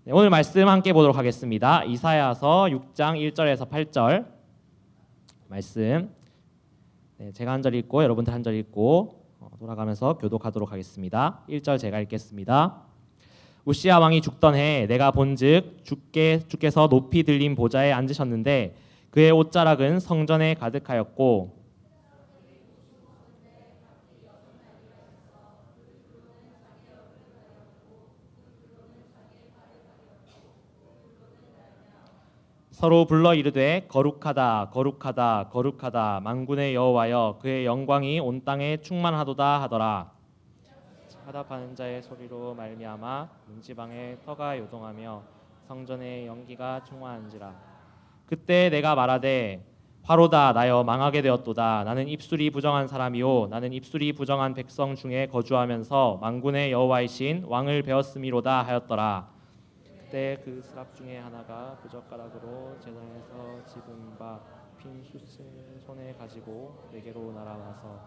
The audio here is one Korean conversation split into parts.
네, 오늘 말씀 함께 보도록 하겠습니다. 이사야서 6장 1절에서 8절 말씀. 네, 제가 한 절 읽고 여러분들 한 절 읽고 돌아가면서 교독하도록 하겠습니다. 1절 제가 읽겠습니다. 우시야 왕이 죽던 해 내가 본즉 주께서 높이 들린 보좌에 앉으셨는데 그의 옷자락은 성전에 가득하였고 서로 불러 이르되 거룩하다 거룩하다 거룩하다 만군의 여호와여 그의 영광이 온 땅에 충만하도다 하더라. 화답하는 자의 소리로 말미암아 문지방에 터가 요동하며 성전에 연기가 충만한지라. 그때 내가 말하되 화로다 나여 망하게 되었도다. 나는 입술이 부정한 사람이요 나는 입술이 부정한 백성 중에 거주하면서 만군의 여호와이신 왕을 배웠음이로다 하였더라. 그때 그 스랍 중에 하나가 부젓가락으로 제단에서 집은 바 핀 숯을 손에 가지고 내게로 날아와서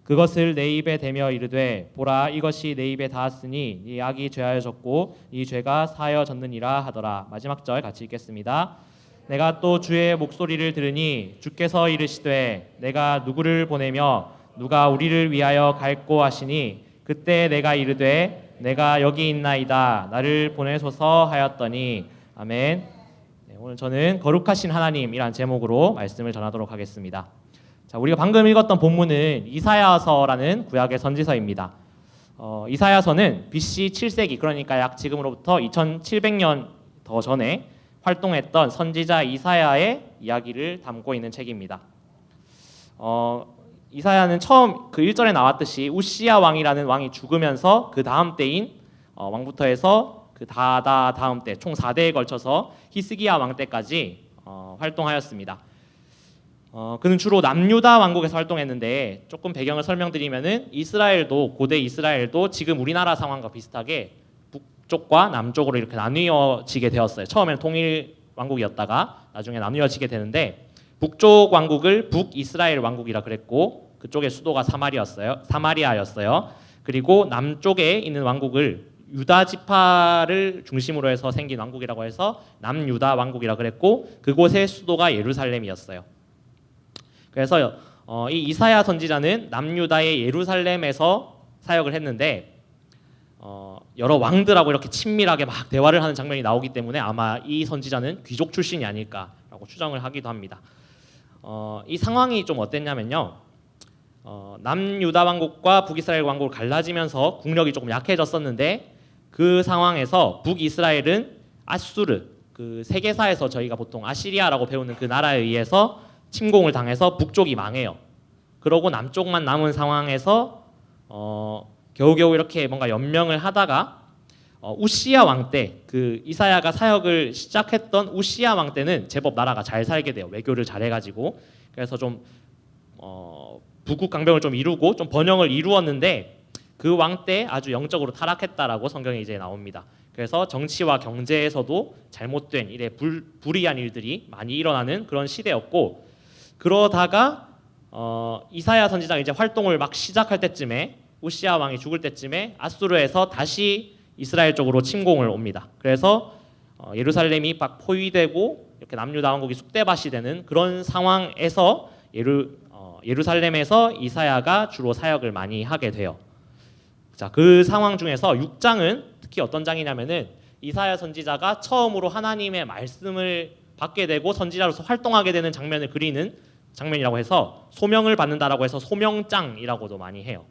그것을 내 입에 대며 이르되 보라 이것이 내 입에 닿았으니 이 악이 죄하여졌고 이 죄가 사하여졌느니라 하더라. 마지막 절 같이 읽겠습니다. 내가 또 주의 목소리를 들으니 주께서 이르시되 내가 누구를 보내며 누가 우리를 위하여 갈꼬 하시니 그때 내가 이르되 내가 여기 있나이다 나를 보내소서 하였더니 아멘. 네, 오늘 저는 거룩하신 하나님이란 제목으로 말씀을 전하도록 하겠습니다. 자, 우리가 방금 읽었던 본문은 이사야서라는 구약의 선지서입니다. 이사야서는 BC 7세기 그러니까 약 지금으로부터 2700년 더 전에 활동했던 선지자 이사야의 이야기를 담고 있는 책입니다. 이사야는 처음 그 1절에 나왔듯이 우시야 왕이라는 왕이 죽으면서 그 다음 때인 왕부터 해서 그 다음 때 총 4대에 걸쳐서 히스기야 왕 때까지 활동하였습니다. 그는 주로 남유다 왕국에서 활동했는데 조금 배경을 설명드리면은 이스라엘도 고대 이스라엘도 지금 우리나라 상황과 비슷하게 북쪽과 남쪽으로 이렇게 나뉘어지게 되었어요. 처음에는 통일 왕국이었다가 나중에 나뉘어지게 되는데 북쪽 왕국을 북이스라엘 왕국이라 그랬고 그쪽의 수도가 사마리아였어요. 그리고 남쪽에 있는 왕국을 유다 지파를 중심으로 해서 생긴 왕국이라고 해서 남유다 왕국이라 그랬고 그곳의 수도가 예루살렘이었어요. 그래서 이 이사야 선지자는 남유다의 예루살렘에서 사역을 했는데 여러 왕들하고 이렇게 친밀하게 막 대화를 하는 장면이 나오기 때문에 아마 이 선지자는 귀족 출신이 아닐까라고 추정을 하기도 합니다. 이 상황이 좀 어땠냐면요. 남유다 왕국과 북이스라엘 왕국을 갈라지면서 국력이 조금 약해졌었는데 그 상황에서 북이스라엘은 아수르 그 세계사에서 저희가 보통 아시리아라고 배우는 그 나라에 의해서 침공을 당해서 북쪽이 망해요. 그러고 남쪽만 남은 상황에서 겨우겨우 이렇게 뭔가 연명을 하다가 우시야 왕 때 그 이사야가 사역을 시작했던 우시야 왕 때는 제법 나라가 잘 살게 돼요. 외교를 잘해가지고 그래서 좀 부국 강병을 좀 이루고 좀 번영을 이루었는데 그 왕 때 아주 영적으로 타락했다라고 성경에 이제 나옵니다. 그래서 정치와 경제에서도 잘못된 일에 불이한 일들이 많이 일어나는 그런 시대였고 그러다가 이사야 선지자가 이제 활동을 막 시작할 때쯤에 우시야 왕이 죽을 때쯤에 아수르에서 다시 이스라엘 쪽으로 침공을 옵니다. 그래서 예루살렘이 막 포위되고 이렇게 남유다 왕국이 쑥대밭이 되는 그런 상황에서 예루살렘에서 이사야가 주로 사역을 많이 하게 돼요. 자, 그 상황 중에서 6장은 특히 어떤 장이냐면은 이사야 선지자가 처음으로 하나님의 말씀을 받게 되고 선지자로서 활동하게 되는 장면을 그리는 장면이라고 해서 소명을 받는다라고 해서 소명장이라고도 많이 해요.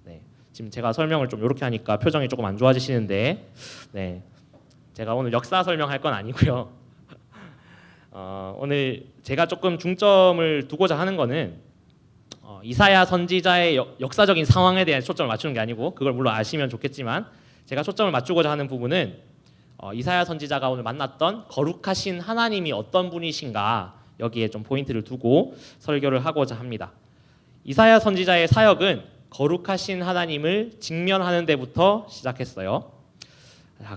네, 지금 제가 설명을 좀 이렇게 하니까 표정이 조금 안 좋아지시는데, 네, 제가 오늘 역사 설명할 건 아니고요. 오늘 제가 조금 중점을 두고자 하는 거는 이사야 선지자의 역사적인 상황에 대한 초점을 맞추는 게 아니고 그걸 물론 아시면 좋겠지만 제가 초점을 맞추고자 하는 부분은 이사야 선지자가 오늘 만났던 거룩하신 하나님이 어떤 분이신가 여기에 좀 포인트를 두고 설교를 하고자 합니다. 이사야 선지자의 사역은 거룩하신 하나님을 직면하는 데부터 시작했어요.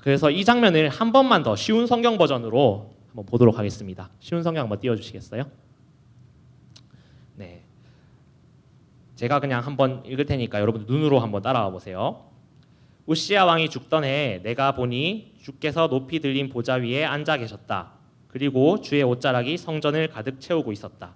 그래서 이 장면을 한 번만 더 쉬운 성경 버전으로 한번 보도록 하겠습니다. 쉬운 성경 한번 띄워주시겠어요? 네, 제가 그냥 한번 읽을 테니까 여러분들 눈으로 한번 따라와 보세요. 우시야 왕이 죽던 해에 내가 보니 주께서 높이 들린 보좌 위에 앉아 계셨다. 그리고 주의 옷자락이 성전을 가득 채우고 있었다.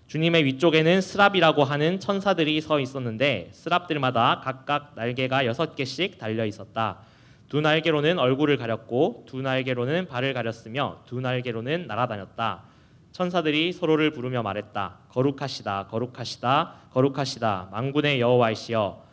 주님의 위쪽에는 스랍이라고 하는 천사들이 서 있었는데 스랍들마다 각각 날개가 6개씩 달려 있었다. 두 날개로는 얼굴을 가렸고 두 날개로는 발을 가렸으며 두 날개로는 날아다녔다. 천사들이 서로를 부르며 말했다. 거룩하시다, 거룩하시다, 거룩하시다. 만군의 여호와이시여,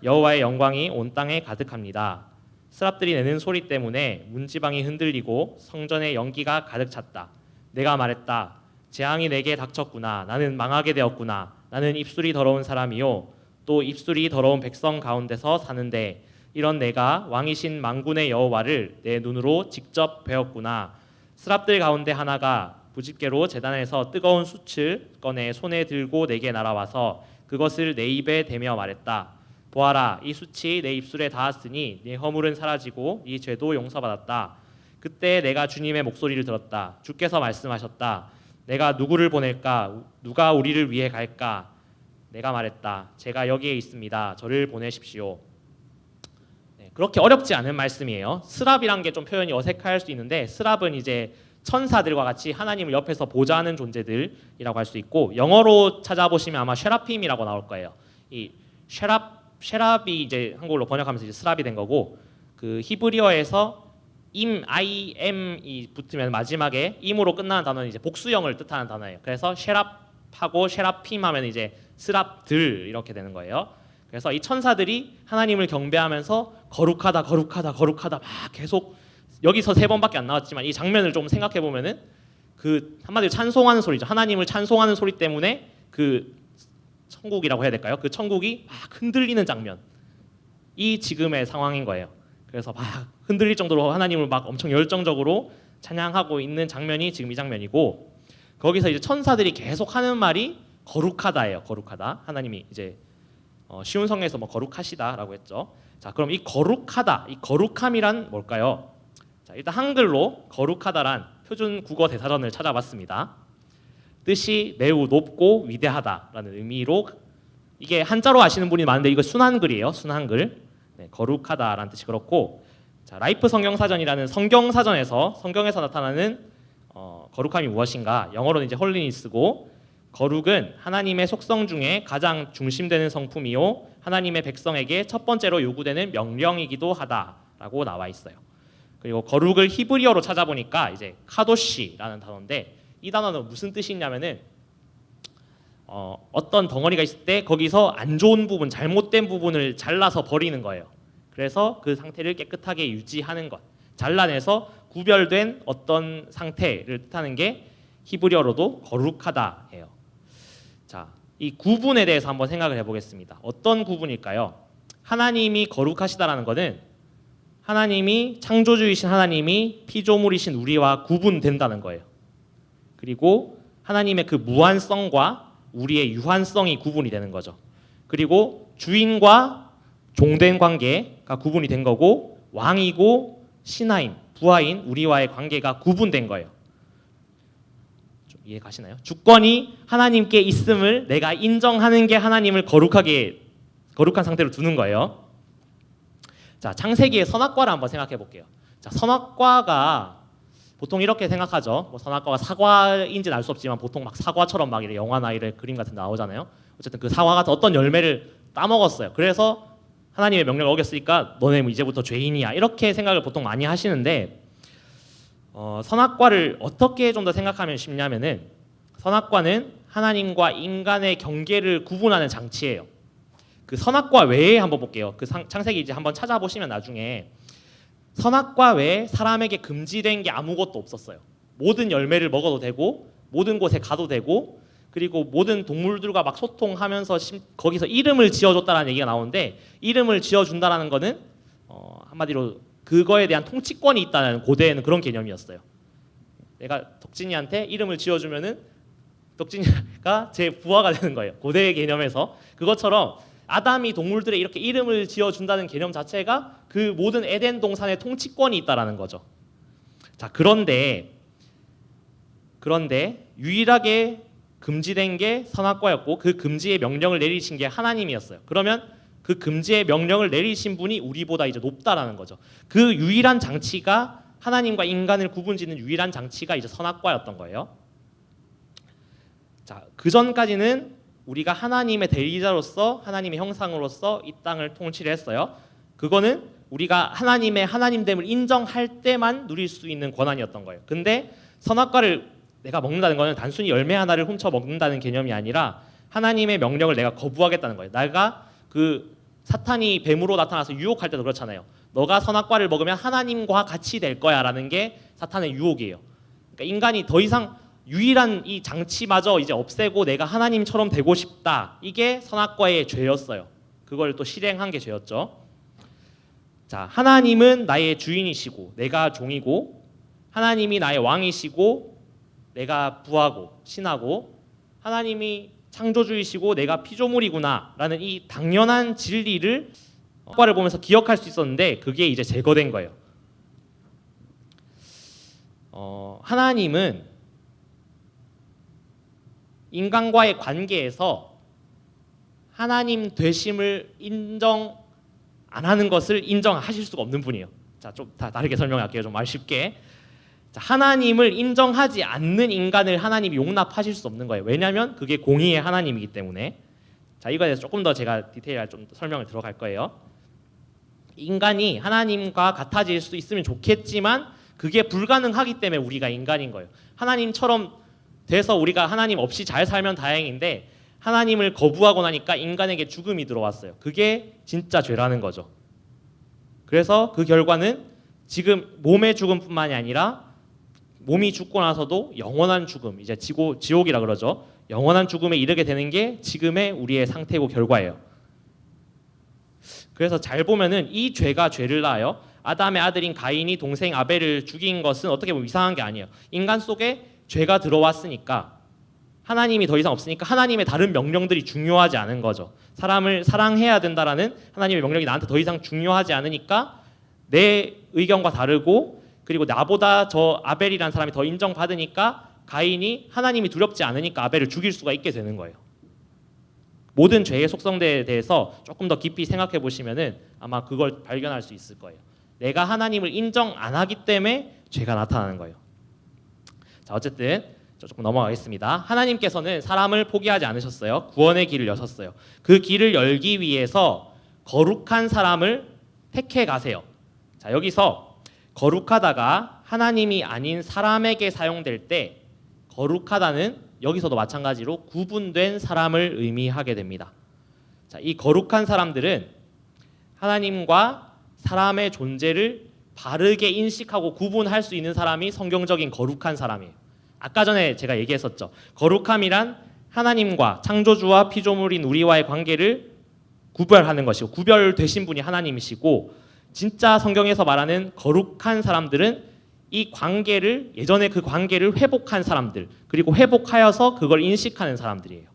여호와의 영광이 온 땅에 가득합니다. 스랍들이 내는 소리 때문에 문지방이 흔들리고 성전의 연기가 가득 찼다. 내가 말했다. 재앙이 내게 닥쳤구나. 나는 망하게 되었구나. 나는 입술이 더러운 사람이요 또 입술이 더러운 백성 가운데서 사는데 이런 내가 왕이신 만군의 여호와를 내 눈으로 직접 배웠구나. 스랍들 가운데 하나가 부집개로 제단에서 뜨거운 숯을 꺼내 손에 들고 내게 날아와서 그것을 내 입에 대며 말했다. 보아라, 이 숯이 내 입술에 닿았으니 네 허물은 사라지고 네 죄도 용서받았다. 그때 내가 주님의 목소리를 들었다. 주께서 말씀하셨다. 내가 누구를 보낼까? 누가 우리를 위해 갈까? 내가 말했다. 제가 여기에 있습니다. 저를 보내십시오. 네, 그렇게 어렵지 않은 말씀이에요. 스랍이란 게 좀 표현이 어색할 수 있는데 스랍은 이제 천사들과 같이 하나님을 옆에서 보좌하는 존재들이라고 할 수 있고 영어로 찾아보시면 아마 쉐라핌이라고 나올 거예요. 이 쉐랍이 이제 한국어로 번역하면서 이제 스랍이 된 거고 그 히브리어에서 im이 붙으면 마지막에 im으로 끝나는 단어는 이제 복수형을 뜻하는 단어예요. 그래서 쉐랍하고 쉐라핌 하면 이제 스랍들 이렇게 되는 거예요. 그래서 이 천사들이 하나님을 경배하면서 거룩하다 거룩하다 거룩하다 막 계속 여기서 3번밖에 안 나왔지만 이 장면을 좀 생각해 보면은 그 한마디로 찬송하는 소리죠. 하나님을 찬송하는 소리 때문에 그 천국이라고 해야 될까요? 그 천국이 막 흔들리는 장면. 이 지금의 상황인 거예요. 그래서 막 흔들릴 정도로 하나님을 막 엄청 열정적으로 찬양하고 있는 장면이 지금 이 장면이고 거기서 이제 천사들이 계속 하는 말이 거룩하다예요. 거룩하다. 하나님이 이제 쉬운 성경에서 뭐 거룩하시다라고 했죠. 자, 그럼 이 거룩하다, 이 거룩함이란 뭘까요? 자, 일단 한글로 거룩하다란 표준 국어 대사전을 찾아봤습니다. 뜻이 매우 높고 위대하다라는 의미로 이게 한자로 아시는 분이 많은데 이거 순한글이에요. 순한글. 네, 거룩하다라는 뜻이 그렇고 자, 라이프 성경사전이라는 성경사전에서 성경에서 나타나는 거룩함이 무엇인가 영어로는 이제 홀리니스고 거룩은 하나님의 속성 중에 가장 중심되는 성품이요 하나님의 백성에게 첫 번째로 요구되는 명령이기도 하다라고 나와 있어요. 그리고 거룩을 히브리어로 찾아보니까 이제 카도시라는 단어인데 이 단어는 무슨 뜻이 있냐면은 어떤 덩어리가 있을 때 거기서 안 좋은 부분, 잘못된 부분을 잘라서 버리는 거예요. 그래서 그 상태를 깨끗하게 유지하는 것, 잘라내서 구별된 어떤 상태를 뜻하는 게 히브리어로도 거룩하다예요. 자, 이 구분에 대해서 한번 생각을 해보겠습니다. 어떤 구분일까요? 하나님이 거룩하시다라는 것은 하나님이 창조주이신 하나님이 피조물이신 우리와 구분된다는 거예요. 그리고 하나님의 그 무한성과 우리의 유한성이 구분이 되는 거죠. 그리고 주인과 종된 관계가 구분이 된 거고 왕이고 신하인, 부하인 우리와의 관계가 구분된 거예요. 좀 이해 가시나요? 주권이 하나님께 있음을 내가 인정하는 게 하나님을 거룩한 상태로 두는 거예요. 자, 창세기의 선악과를 한번 생각해 볼게요. 자, 선악과가 보통 이렇게 생각하죠. 뭐 선악과가 사과인지는 알 수 없지만 보통 막 사과처럼 막 이래 영화나 이래 그림 같은 데 나오잖아요. 어쨌든 그 사과 같은 어떤 열매를 따먹었어요. 그래서 하나님의 명령을 어겼으니까 너네 뭐 이제부터 죄인이야 이렇게 생각을 보통 많이 하시는데 선악과를 어떻게 좀 더 생각하면 쉽냐면은 선악과는 하나님과 인간의 경계를 구분하는 장치예요. 그 선악과 외에 한번 볼게요. 그 창세기 이제 한번 찾아보시면 나중에 선악과 외에 사람에게 금지된 게 아무것도 없었어요. 모든 열매를 먹어도 되고 모든 곳에 가도 되고 그리고 모든 동물들과 막 소통하면서 거기서 이름을 지어줬다라는 얘기가 나오는데 이름을 지어준다라는 거는 한마디로 그거에 대한 통치권이 있다는 고대에는 그런 개념이었어요. 내가 덕진이한테 이름을 지어주면은 덕진이가 제 부하가 되는 거예요. 고대의 개념에서 그것처럼 아담이 동물들에 이렇게 이름을 지어준다는 개념 자체가 그 모든 에덴 동산의 통치권이 있다라는 거죠. 자, 그런데 유일하게 금지된 게 선악과였고 그 금지의 명령을 내리신 게 하나님이었어요. 그러면 그 금지의 명령을 내리신 분이 우리보다 이제 높다라는 거죠. 그 유일한 장치가 하나님과 인간을 구분짓는 유일한 장치가 이제 선악과였던 거예요. 자, 그 전까지는 우리가 하나님의 대리자로서 하나님의 형상으로서 이 땅을 통치를 했어요. 그거는 우리가 하나님의 하나님됨을 인정할 때만 누릴 수 있는 권한이었던 거예요. 근데 선악과를 내가 먹는다는 거는 단순히 열매 하나를 훔쳐 먹는다는 개념이 아니라 하나님의 명령을 내가 거부하겠다는 거예요. 내가 그 사탄이 뱀으로 나타나서 유혹할 때도 그렇잖아요. 너가 선악과를 먹으면 하나님과 같이 될 거야라는 게 사탄의 유혹이에요. 그러니까 인간이 더 이상 유일한 이 장치마저 이제 없애고 내가 하나님처럼 되고 싶다. 이게 선악과의 죄였어요. 그걸 또 실행한 게 죄였죠. 자, 하나님은 나의 주인이시고 내가 종이고 하나님이 나의 왕이시고 내가 부하고 신하고 하나님이 창조주이시고 내가 피조물이구나라는 이 당연한 진리를 선악과를 보면서 기억할 수 있었는데 그게 이제 제거된 거예요. 하나님은 인간과의 관계에서 하나님 되심을 인정 안 하는 것을 인정하실 수가 없는 분이에요. 자, 좀 다르게 설명할게요. 좀 말 쉽게. 자, 하나님을 인정하지 않는 인간을 하나님이 용납하실 수 없는 거예요. 왜냐하면 그게 공의의 하나님이기 때문에. 자, 이거에 대해서 조금 더 제가 디테일한 좀 설명을 들어갈 거예요. 인간이 하나님과 같아질 수 있으면 좋겠지만 그게 불가능하기 때문에 우리가 인간인 거예요. 하나님처럼 돼서 우리가 하나님 없이 잘 살면 다행인데 하나님을 거부하고 나니까 인간에게 죽음이 들어왔어요. 그게 진짜 죄라는 거죠. 그래서 그 결과는 지금 몸의 죽음뿐만이 아니라 몸이 죽고 나서도 영원한 죽음, 이제 지옥이라 그러죠. 영원한 죽음에 이르게 되는 게 지금의 우리의 상태고 결과예요. 그래서 잘 보면은 이 죄가 죄를 낳아요. 아담의 아들인 가인이 동생 아벨을 죽인 것은 어떻게 보면 이상한 게 아니에요. 인간 속에 죄가 들어왔으니까 하나님이 더 이상 없으니까 하나님의 다른 명령들이 중요하지 않은 거죠. 사람을 사랑해야 된다라는 하나님의 명령이 나한테 더 이상 중요하지 않으니까 내 의견과 다르고 그리고 나보다 저 아벨이라는 사람이 더 인정받으니까 가인이 하나님이 두렵지 않으니까 아벨을 죽일 수가 있게 되는 거예요. 모든 죄의 속성에 대해서 조금 더 깊이 생각해 보시면은 아마 그걸 발견할 수 있을 거예요. 내가 하나님을 인정 안 하기 때문에 죄가 나타나는 거예요. 자, 어쨌든 조금 넘어가겠습니다. 하나님께서는 사람을 포기하지 않으셨어요. 구원의 길을 여셨어요. 그 길을 열기 위해서 거룩한 사람을 택해 가세요. 자, 여기서 거룩하다가 하나님이 아닌 사람에게 사용될 때 거룩하다는 여기서도 마찬가지로 구분된 사람을 의미하게 됩니다. 자, 이 거룩한 사람들은 하나님과 사람의 존재를 바르게 인식하고 구분할 수 있는 사람이 성경적인 거룩한 사람이에요. 아까 전에 제가 얘기했었죠. 거룩함이란 하나님과 창조주와 피조물인 우리와의 관계를 구별하는 것이고 구별되신 분이 하나님이시고 진짜 성경에서 말하는 거룩한 사람들은 이 관계를 예전에 그 관계를 회복한 사람들 그리고 회복하여서 그걸 인식하는 사람들이에요.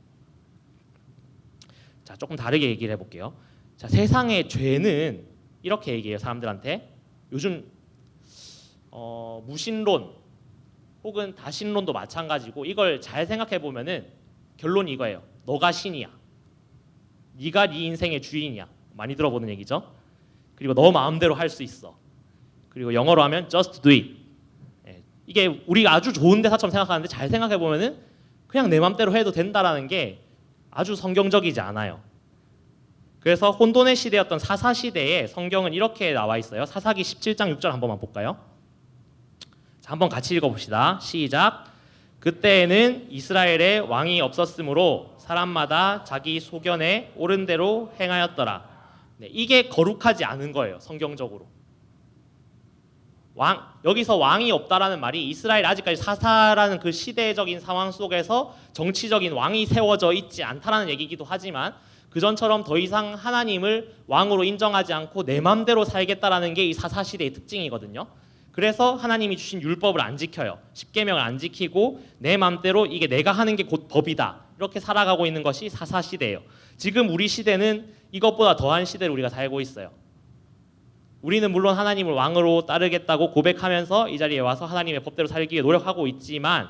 자, 조금 다르게 얘기를 해볼게요. 자, 세상의 죄는 이렇게 얘기해요. 사람들한테 요즘 무신론 혹은 다신론도 마찬가지고 이걸 잘 생각해 보면은 결론이 이거예요. 너가 신이야. 네가 네 인생의 주인이야. 많이 들어보는 얘기죠. 그리고 너 마음대로 할 수 있어. 그리고 영어로 하면 just do it. 이게 우리가 아주 좋은 대사처럼 생각하는데 잘 생각해 보면은 그냥 내 마음대로 해도 된다라는 게 아주 성경적이지 않아요. 그래서 혼돈의 시대였던 사사 시대에 성경은 이렇게 나와 있어요. 사사기 17장 6절 한 번만 볼까요? 자, 한번 같이 읽어봅시다. 시작. 그때에는 이스라엘에 왕이 없었으므로 사람마다 자기 소견에 옳은 대로 행하였더라. 네, 이게 거룩하지 않은 거예요. 성경적으로. 여기서 왕이 없다라는 말이 이스라엘 아직까지 사사라는 그 시대적인 상황 속에서 정치적인 왕이 세워져 있지 않다라는 얘기이기도 하지만 그전처럼 더 이상 하나님을 왕으로 인정하지 않고 내 맘대로 살겠다라는 게 이 사사 시대의 특징이거든요. 그래서 하나님이 주신 율법을 안 지켜요. 십계명을 안 지키고 내 맘대로 이게 내가 하는 게 곧 법이다. 이렇게 살아가고 있는 것이 사사 시대예요. 지금 우리 시대는 이것보다 더한 시대를 우리가 살고 있어요. 우리는 물론 하나님을 왕으로 따르겠다고 고백하면서 이 자리에 와서 하나님의 법대로 살기 위해 노력하고 있지만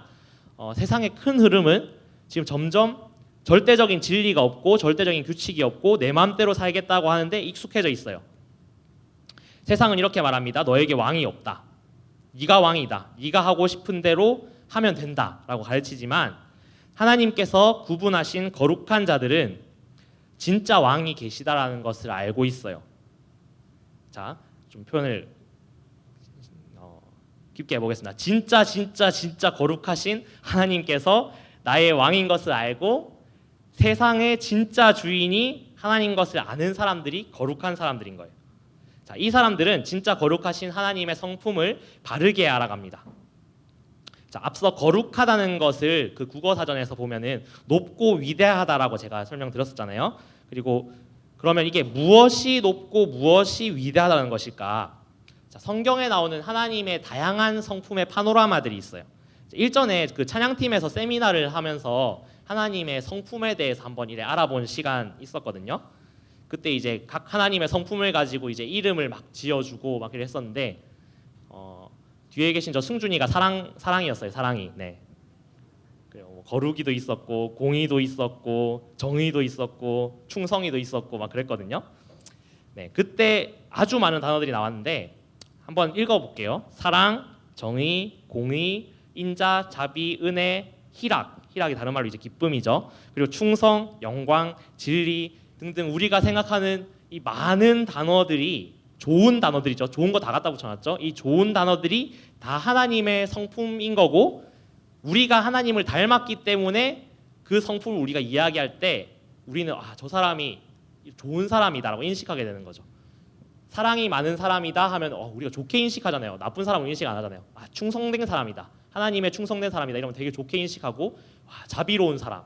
세상의 큰 흐름은 지금 점점 절대적인 진리가 없고 절대적인 규칙이 없고 내 마음대로 살겠다고 하는데 익숙해져 있어요. 세상은 이렇게 말합니다. 너에게 왕이 없다. 네가 왕이다. 네가 하고 싶은 대로 하면 된다라고 가르치지만 하나님께서 구분하신 거룩한 자들은 진짜 왕이 계시다라는 것을 알고 있어요. 자, 좀 표현을 깊게 해보겠습니다. 진짜 거룩하신 하나님께서 나의 왕인 것을 알고 세상의 진짜 주인이 하나님 것을 아는 사람들이 거룩한 사람들인 거예요. 자, 이 사람들은 진짜 거룩하신 하나님의 성품을 바르게 알아갑니다. 자, 앞서 거룩하다는 것을 그 국어 사전에서 보면은 높고 위대하다라고 제가 설명드렸었잖아요. 그리고 그러면 이게 무엇이 높고 무엇이 위대하다는 것일까? 자, 성경에 나오는 하나님의 다양한 성품의 파노라마들이 있어요. 일전에 그 찬양팀에서 세미나를 하면서 하나님의 성품에 대해서 한번 이래 알아본 시간 있었거든요. 그때 이제 각 하나님의 성품을 가지고 이제 이름을 막 지어주고 막 이랬었는데 뒤에 계신 저 승준이가 사랑이었어요. 사랑이. 네. 뭐 거루기도 있었고 공의도 있었고 정의도 있었고 충성이도 있었고 막 그랬거든요. 네, 그때 아주 많은 단어들이 나왔는데 한번 읽어볼게요. 사랑, 정의, 공의, 인자, 자비, 은혜, 희락이 다른 말로 이제 기쁨이죠. 그리고 충성, 영광, 진리 등등 우리가 생각하는 이 많은 단어들이 좋은 단어들이죠. 좋은 거 다 갖다 붙여놨죠. 이 좋은 단어들이 다 하나님의 성품인 거고 우리가 하나님을 닮았기 때문에 그 성품을 우리가 이야기할 때 우리는 저 사람이 좋은 사람이다라고 인식하게 되는 거죠. 사랑이 많은 사람이다 하면 우리가 좋게 인식하잖아요. 나쁜 사람은 인식 안 하잖아요. 충성된 사람이다. 하나님의 충성된 사람이다. 이러면 되게 좋게 인식하고 자비로운 사람,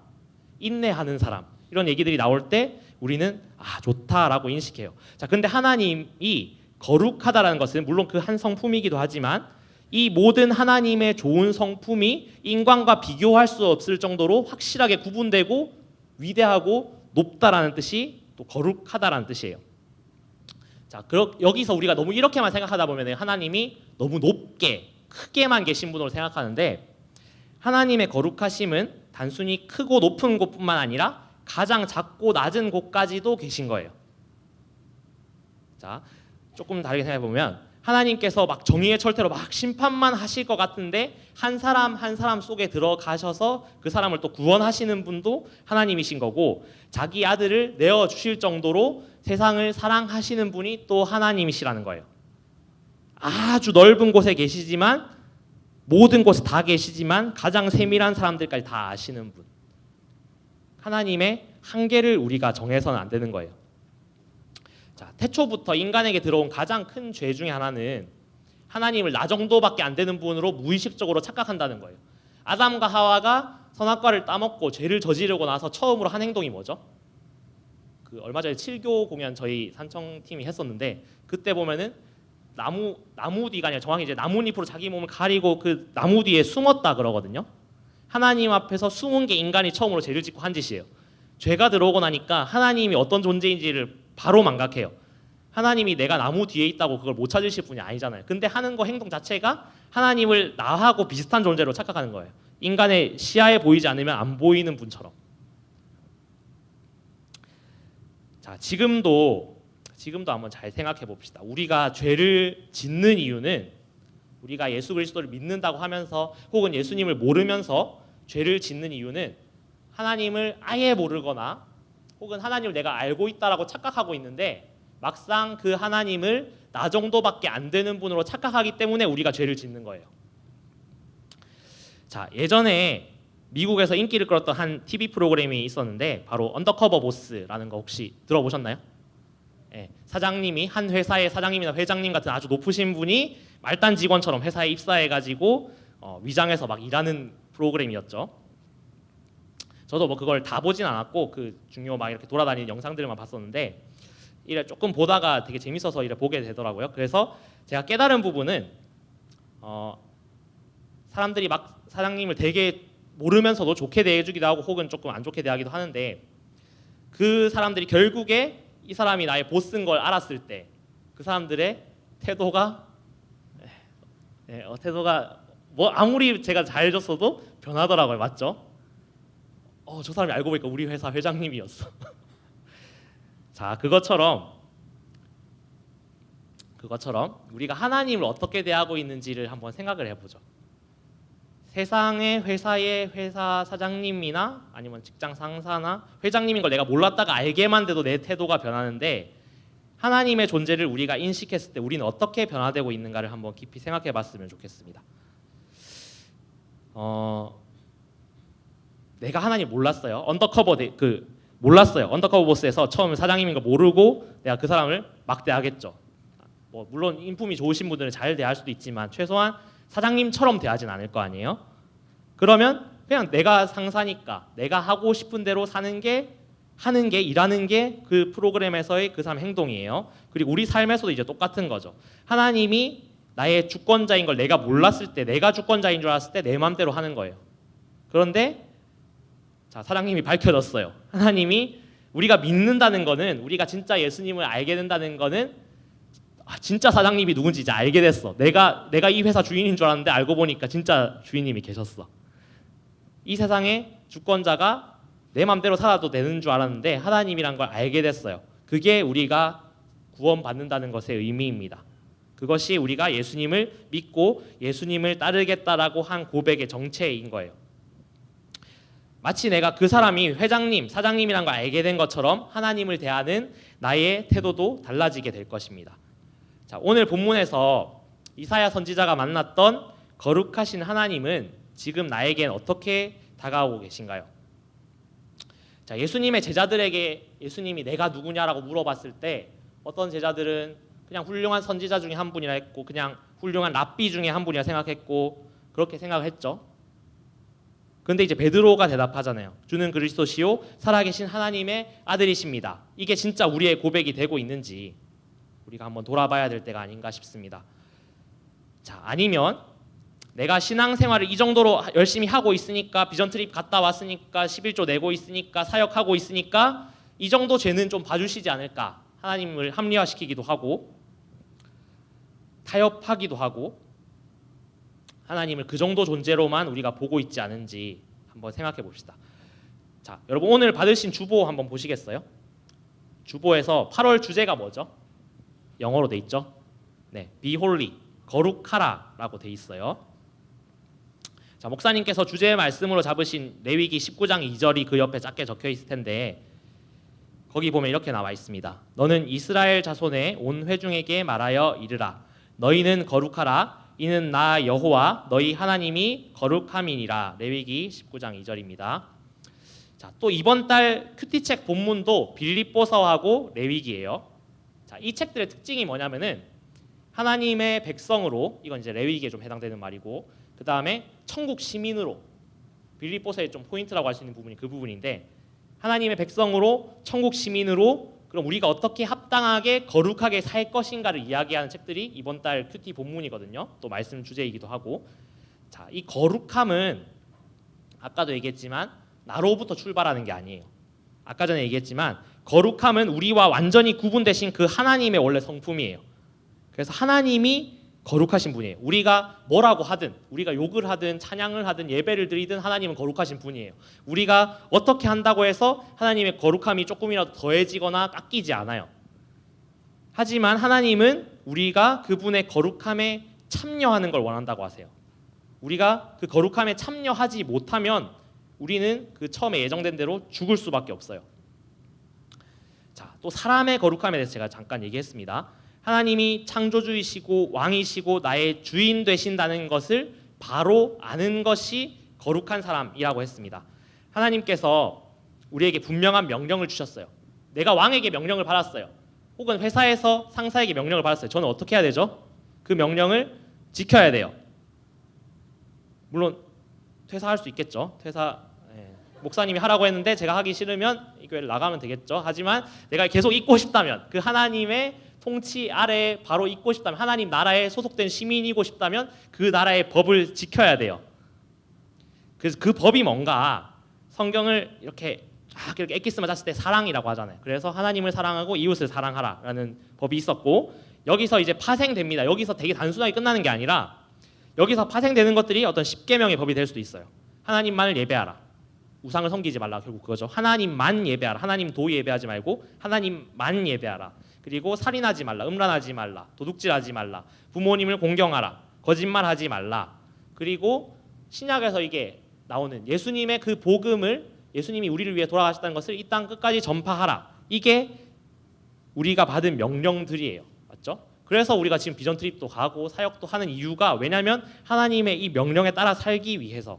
인내하는 사람 이런 얘기들이 나올 때 우리는 좋다라고 인식해요. 자, 근데 하나님이 거룩하다라는 것은 물론 그 한 성품이기도 하지만 이 모든 하나님의 좋은 성품이 인간과 비교할 수 없을 정도로 확실하게 구분되고 위대하고 높다라는 뜻이 또 거룩하다라는 뜻이에요. 자, 여기서 우리가 너무 이렇게만 생각하다 보면 하나님이 너무 높게 크게만 계신 분으로 생각하는데 하나님의 거룩하심은 단순히 크고 높은 곳뿐만 아니라 가장 작고 낮은 곳까지도 계신 거예요. 자, 조금 다르게 생각해 보면 하나님께서 막 정의의 철퇴로 막 심판만 하실 것 같은데 한 사람 한 사람 속에 들어가셔서 그 사람을 또 구원하시는 분도 하나님이신 거고 자기 아들을 내어 주실 정도로 세상을 사랑하시는 분이 또 하나님이시라는 거예요. 아주 넓은 곳에 계시지만 모든 곳에 다 계시지만 가장 세밀한 사람들까지 다 아시는 분. 하나님의 한계를 우리가 정해서는 안 되는 거예요. 자, 태초부터 인간에게 들어온 가장 큰 죄 중에 하나는 하나님을 나 정도밖에 안 되는 분으로 무의식적으로 착각한다는 거예요. 아담과 하와가 선악과를 따먹고 죄를 저지르고 나서 처음으로 한 행동이 뭐죠? 그 얼마 전에 7교 공연 저희 산청팀이 했었는데 그때 보면은 나무 뒤가 아니라 정확히 이제 나뭇잎으로 자기 몸을 가리고 그 나무 뒤에 숨었다 그러거든요. 하나님 앞에서 숨은 게 인간이 처음으로 죄를 짓고 한 짓이에요. 죄가 들어오고 나니까 하나님이 어떤 존재인지를 바로 망각해요. 하나님이 내가 나무 뒤에 있다고 그걸 못 찾으실 분이 아니잖아요. 근데 하는 거 행동 자체가 하나님을 나하고 비슷한 존재로 착각하는 거예요. 인간의 시야에 보이지 않으면 안 보이는 분처럼. 자, 지금도 한번 잘 생각해 봅시다. 우리가 죄를 짓는 이유는 우리가 예수 그리스도를 믿는다고 하면서 혹은 예수님을 모르면서 죄를 짓는 이유는 하나님을 아예 모르거나 혹은 하나님을 내가 알고 있다라고 착각하고 있는데 막상 그 하나님을 나 정도밖에 안 되는 분으로 착각하기 때문에 우리가 죄를 짓는 거예요. 자, 예전에 미국에서 인기를 끌었던 한 TV 프로그램이 있었는데 바로 언더커버 보스라는 거 혹시 들어보셨나요? 네, 사장님이 한 회사의 사장님이나 회장님 같은 아주 높으신 분이 말단 직원처럼 회사에 입사해가지고 위장해서 막 일하는 프로그램이었죠. 저도 뭐 그걸 다 보진 않았고 그 중요 막 이렇게 돌아다니는 영상들만 봤었는데 이래 조금 보다가 되게 재밌어서 이래 보게 되더라고요. 그래서 제가 깨달은 부분은 사람들이 막 사장님을 되게 모르면서도 좋게 대해주기도 하고 혹은 조금 안 좋게 대하기도 하는데 그 사람들이 결국에 이 사람이 나의 보스인 걸 알았을 때 그 사람들의 태도가 뭐 아무리 제가 잘해줬어도 변하더라고요. 맞죠? 저 사람이 알고 보니까 우리 회사 회장님이었어. 자, 그것처럼 우리가 하나님을 어떻게 대하고 있는지를 한번 생각을 해보죠. 세상의 회사의 회사 사장님이나 아니면 직장 상사나 회장님인 걸 내가 몰랐다가 알게만 돼도 내 태도가 변하는데, 하나님의 존재를 우리가 인식했을 때 우리는 어떻게 변화되고 있는가를 한번 깊이 생각해봤으면 좋겠습니다. 내가 하나님 몰랐어요. 몰랐어요. 언더커버 보스에서 처음 사장님인 거 모르고 내가 그 사람을 막 대하겠죠. 물론 인품이 좋으신 분들은 잘 대할 수도 있지만 최소한 사장님처럼 대하진 않을 거 아니에요. 그러면 그냥 내가 상사니까 내가 하고 싶은 대로 하는 게 일하는 게 그 프로그램에서의 그 사람 행동이에요. 그리고 우리 삶에서도 이제 똑같은 거죠. 하나님이 나의 주권자인 걸 내가 몰랐을 때, 내가 주권자인 줄 알았을 때 내 마음대로 하는 거예요. 그런데 자, 사장님이 밝혀졌어요. 하나님이 우리가 믿는다는 거는, 우리가 진짜 예수님을 알게 된다는 거는 진짜 사장님이 누군지 이제 알게 됐어. 내가 이 회사 주인인 줄 알았는데 알고 보니까 진짜 주인님이 계셨어. 이 세상의 주권자가 내 맘대로 살아도 되는 줄 알았는데 하나님이란 걸 알게 됐어요. 그게 우리가 구원받는다는 것의 의미입니다. 그것이 우리가 예수님을 믿고 예수님을 따르겠다라고 한 고백의 정체인 거예요. 마치 내가 그 사람이 회장님, 사장님이란 걸 알게 된 것처럼 하나님을 대하는 나의 태도도 달라지게 될 것입니다. 자, 오늘 본문에서 이사야 선지자가 만났던 거룩하신 하나님은 지금 나에겐 어떻게 다가오고 계신가요? 자, 예수님의 제자들에게 예수님이 내가 누구냐라고 물어봤을 때 어떤 제자들은 그냥 훌륭한 선지자 중에 한 분이라 했고, 그냥 훌륭한 랍비 중에 한 분이라 생각했고, 그렇게 생각했죠. 그런데 이제 베드로가 대답하잖아요. 주는 그리스도시요 살아계신 하나님의 아들이십니다. 이게 진짜 우리의 고백이 되고 있는지 우리가 한번 돌아봐야 될 때가 아닌가 싶습니다. 자, 아니면 내가 신앙생활을 이 정도로 열심히 하고 있으니까, 비전 트립 갔다 왔으니까, 11조 내고 있으니까, 사역하고 있으니까 이 정도 죄는 좀 봐주시지 않을까, 하나님을 합리화시키기도 하고 타협하기도 하고 하나님을 그 정도 존재로만 우리가 보고 있지 않은지 한번 생각해 봅시다. 자, 여러분 오늘 받으신 주보 한번 보시겠어요? 주보에서 8월 주제가 뭐죠? 영어로 돼 있죠? 네, Be holy, 거룩하라라고 돼 있어요. 자, 목사님께서 주제의 말씀으로 잡으신 레위기 19장 2절이 그 옆에 작게 적혀 있을 텐데, 거기 보면 이렇게 나와 있습니다. 너는 이스라엘 자손의 온 회중에게 말하여 이르라. 너희는 거룩하라. 이는 나 여호와 너희 하나님이 거룩함이니라. 레위기 19장 2절입니다. 자, 또 이번 달 큐티책 본문도 빌립보서하고 레위기예요. 자, 이 책들의 특징이 뭐냐면은 하나님의 백성으로, 이건 이제 레위기에 좀 해당되는 말이고, 그 다음에 천국 시민으로, 빌립보서의 좀 포인트라고 할 수 있는 부분이 그 부분인데, 하나님의 백성으로 천국 시민으로 그럼 우리가 어떻게 합당하게 거룩하게 살 것인가를 이야기하는 책들이 이번 달 큐티 본문이거든요. 또 말씀 주제이기도 하고. 자, 이 거룩함은 아까도 얘기했지만 나로부터 출발하는 게 아니에요. 아까 전에 얘기했지만 거룩함은 우리와 완전히 구분되신 그 하나님의 원래 성품이에요. 그래서 하나님이 거룩하신 분이에요. 우리가 뭐라고 하든, 우리가 욕을 하든 찬양을 하든 예배를 드리든 하나님은 거룩하신 분이에요. 우리가 어떻게 한다고 해서 하나님의 거룩함이 조금이라도 더해지거나 깎이지 않아요. 하지만 하나님은 우리가 그분의 거룩함에 참여하는 걸 원한다고 하세요. 우리가 그 거룩함에 참여하지 못하면 우리는 그 처음에 예정된 대로 죽을 수밖에 없어요. 자, 또 사람의 거룩함에 대해서 제가 잠깐 얘기했습니다. 하나님이 창조주이시고 왕이시고 나의 주인 되신다는 것을 바로 아는 것이 거룩한 사람이라고 했습니다. 하나님께서 우리에게 분명한 명령을 주셨어요. 내가 왕에게 명령을 받았어요. 혹은 회사에서 상사에게 명령을 받았어요. 저는 어떻게 해야 되죠? 그 명령을 지켜야 돼요. 물론 퇴사할 수 있겠죠. 목사님이 하라고 했는데 제가 하기 싫으면 이 교회를 나가면 되겠죠. 하지만 내가 계속 있고 싶다면, 그 하나님의 통치 아래에 바로 있고 싶다면, 하나님 나라에 소속된 시민이고 싶다면 그 나라의 법을 지켜야 돼요. 그래서 그 법이 뭔가, 성경을 이렇게 엑기스만 짰을 때 사랑이라고 하잖아요. 그래서 하나님을 사랑하고 이웃을 사랑하라라는 법이 있었고, 여기서 이제 파생됩니다. 여기서 되게 단순하게 끝나는 게 아니라 여기서 파생되는 것들이 어떤 십계명의 법이 될 수도 있어요. 하나님만을 예배하라. 우상을 섬기지 말라. 결국 그거죠. 하나님만 예배하라. 하나님도 예배하지 말고 하나님만 예배하라. 그리고 살인하지 말라. 음란하지 말라. 도둑질하지 말라. 부모님을 공경하라. 거짓말하지 말라. 그리고 신약에서 이게 나오는 예수님의 그 복음을, 예수님이 우리를 위해 돌아가셨다는 것을 이 땅 끝까지 전파하라. 이게 우리가 받은 명령들이에요. 맞죠? 그래서 우리가 지금 비전 트립도 가고 사역도 하는 이유가, 왜냐하면 하나님의 이 명령에 따라 살기 위해서.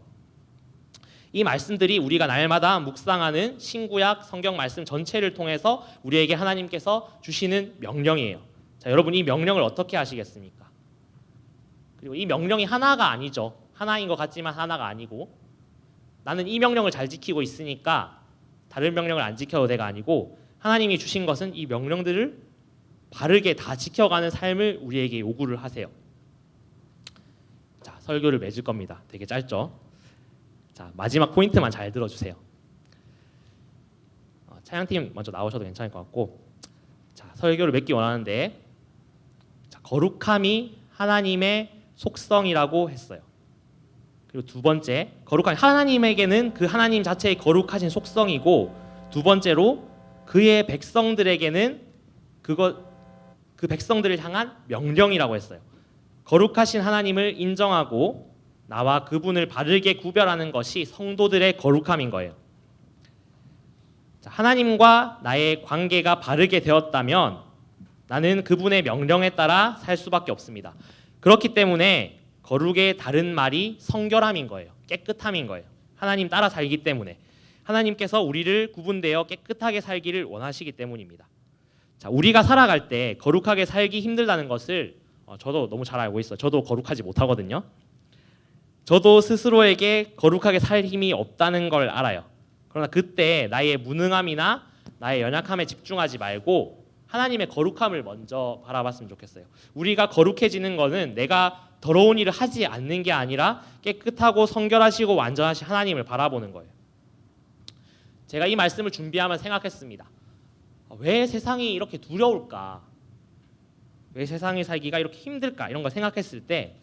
이 말씀들이 우리가 날마다 묵상하는 신구약 성경 말씀 전체를 통해서 우리에게 하나님께서 주시는 명령이에요. 자, 여러분, 이 명령을 어떻게 하시겠습니까? 그리고 이 명령이 하나가 아니죠. 하나인 것 같지만 하나가 아니고, 나는 이 명령을 잘 지키고 있으니까 다른 명령을 안 지켜도 돼가 아니고, 하나님이 주신 것은 이 명령들을 바르게 다 지켜가는 삶을 우리에게 요구를 하세요. 자, 설교를 맺을 겁니다. 되게 짧죠? 자, 마지막 포인트만 잘 들어주세요. 찬양팀 먼저 나오셔도 괜찮을 것 같고, 자, 설교를 맺기 원하는데, 자, 거룩함이 하나님의 속성이라고 했어요. 그리고 두 번째, 거룩한 하나님에게는 그 하나님 자체의 거룩하신 속성이고, 두 번째로 그의 백성들에게는 그 백성들을 향한 명령이라고 했어요. 거룩하신 하나님을 인정하고 나와 그분을 바르게 구별하는 것이 성도들의 거룩함인 거예요. 자, 하나님과 나의 관계가 바르게 되었다면 나는 그분의 명령에 따라 살 수밖에 없습니다. 그렇기 때문에 거룩의 다른 말이 성결함인 거예요. 깨끗함인 거예요. 하나님 따라 살기 때문에. 하나님께서 우리를 구분되어 깨끗하게 살기를 원하시기 때문입니다. 자, 우리가 살아갈 때 거룩하게 살기 힘들다는 것을 저도 너무 잘 알고 있어요. 저도 거룩하지 못하거든요. 저도 스스로에게 거룩하게 살 힘이 없다는 걸 알아요. 그러나 그때 나의 무능함이나 나의 연약함에 집중하지 말고 하나님의 거룩함을 먼저 바라봤으면 좋겠어요. 우리가 거룩해지는 것은 내가 더러운 일을 하지 않는 게 아니라 깨끗하고 성결하시고 완전하신 하나님을 바라보는 거예요. 제가 이 말씀을 준비하면서 생각했습니다. 왜 세상이 이렇게 두려울까? 왜 세상에 살기가 이렇게 힘들까? 이런 걸 생각했을 때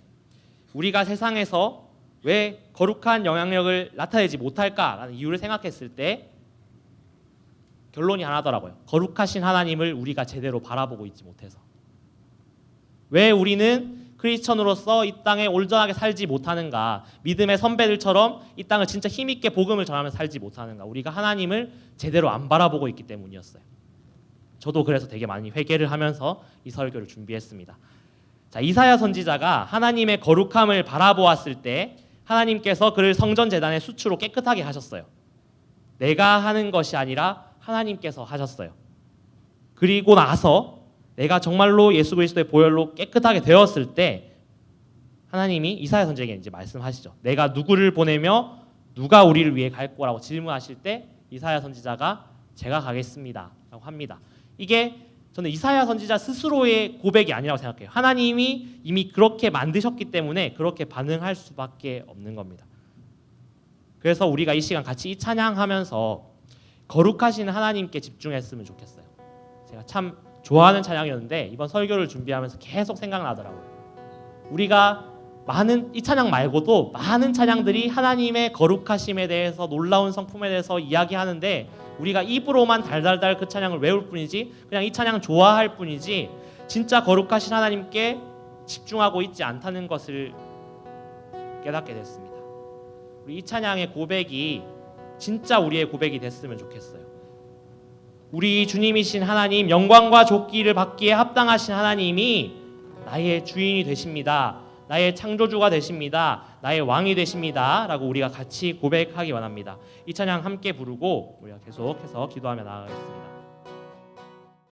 우리가 세상에서 왜 거룩한 영향력을 나타내지 못할까라는 이유를 생각했을 때 결론이 하나더라고요. 거룩하신 하나님을 우리가 제대로 바라보고 있지 못해서. 왜 우리는 크리스천으로서 이 땅에 온전하게 살지 못하는가? 믿음의 선배들처럼 이 땅을 진짜 힘있게 복음을 전하면서 살지 못하는가? 우리가 하나님을 제대로 안 바라보고 있기 때문이었어요. 저도 그래서 되게 많이 회개를 하면서 이 설교를 준비했습니다. 자, 이사야 선지자가 하나님의 거룩함을 바라보았을 때 하나님께서 그를 성전 제단의 수치로 깨끗하게 하셨어요. 내가 하는 것이 아니라 하나님께서 하셨어요. 그리고 나서 내가 정말로 예수 그리스도의 보혈로 깨끗하게 되었을 때 하나님이 이사야 선지자에게 이제 말씀하시죠. 내가 누구를 보내며 누가 우리를 위해 갈 거라고 질문하실 때 이사야 선지자가 제가 가겠습니다 라고 합니다. 이게 저는 이사야 선지자 스스로의 고백이 아니라고 생각해요. 하나님이 이미 그렇게 만드셨기 때문에 그렇게 반응할 수밖에 없는 겁니다. 그래서 우리가 이 시간 같이 이 찬양하면서 거룩하신 하나님께 집중했으면 좋겠어요. 제가 참 좋아하는 찬양이었는데 이번 설교를 준비하면서 계속 생각나더라고요. 우리가 많은 이 찬양 말고도 많은 찬양들이 하나님의 거룩하심에 대해서, 놀라운 성품에 대해서 이야기하는데 우리가 입으로만 달달달 그 찬양을 외울 뿐이지, 그냥 이 찬양 좋아할 뿐이지 진짜 거룩하신 하나님께 집중하고 있지 않다는 것을 깨닫게 됐습니다. 우리 이 찬양의 고백이 진짜 우리의 고백이 됐으면 좋겠어요. 우리 주님이신 하나님, 영광과 존귀를 받기에 합당하신 하나님이 나의 주인이 되십니다. 나의 창조주가 되십니다. 나의 왕이 되십니다. 라고 우리가 같이 고백하기 원합니다. 이 찬양 함께 부르고 우리가 계속해서 기도하며 나아가겠습니다.